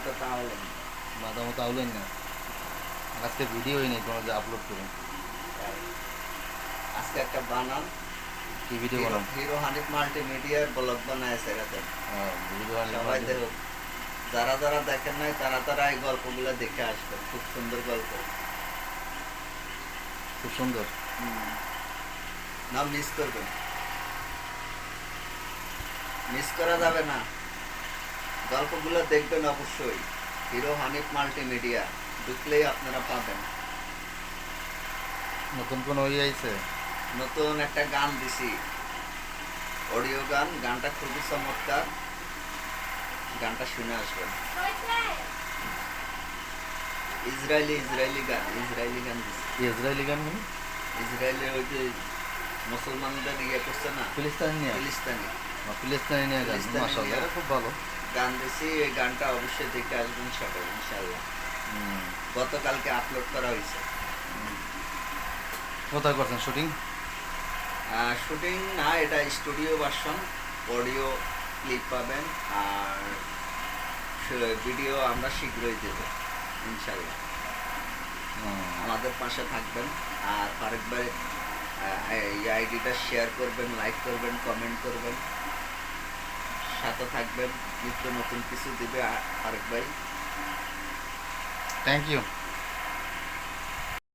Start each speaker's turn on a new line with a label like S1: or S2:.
S1: মতো তাহলে
S2: মাথা মতো আউলেন না। আজকে ভিডিও নেই কোনো যে আপলোড করুন।
S1: আজকে একটা বানান
S2: কি ভিডিও
S1: হিরো
S2: বানান?
S1: হিরো হানিফ মাল্টিমিডিয়ার ব্লগ বানায় সেরাতে
S2: ভিডিও
S1: সবাই দেখুক। যারা যারা দেখেন নাই তারা তারা এই গল্পগুলো দেখে আসবেন, খুব সুন্দর গল্প।
S2: খুব সুন্দর।
S1: না মিস করবেন, মিস করা যাবে না। গল্পগুলো দেখবেন অবশ্যই। হিরো হানিফ মাল্টিমিডিয়া ঢুকলেই আপনারা পাবেন।
S2: নতুন কোনো ইয়ে আইছে?
S1: নতুন একটা গান দিছি, অডিও গান। গানটা খুবই চমৎকার, গানটা শুনে আসবেন। ইসরায়েলি ইসরায়েলি গান, ইসরায়েলি গান দিছি।
S2: ইসরায়েলি গান মানে?
S1: ইসরায়েলের ওই যে মুসলমানদের ইয়ে করছে না,
S2: ফিলিস্তিনি নিয়ে?
S1: ফিলিস্তিনি
S2: ফিলিস্তিনি নিয়ে গান,
S1: ফিলিস্তিনি
S2: মাশাআল্লাহ,
S1: নিয়ে
S2: এটা খুব ভালো।
S1: গান দিছি। এই গানটা অবশ্যই দেখে আসবেন সবাই ইনশাল্লাহ। গতকালকে আপলোড করা হয়েছে।
S2: কোথায় করছেন শুটিং?
S1: শুটিং না, এটা স্টুডিও ভার্সন। অডিও ক্লিপ পাবেন, আর ভিডিও আমরা শীঘ্রই দেব ইনশাল্লাহ। আমাদের পাশে থাকবেন। আর ফারুক ভাই এই আইডিটা শেয়ার করবেন, লাইক করবেন, কমেন্ট করবেন, সাথে থাকবেন। নিত্য নতুন কিছু দিবে ফারুক ভাই।
S2: Thank you.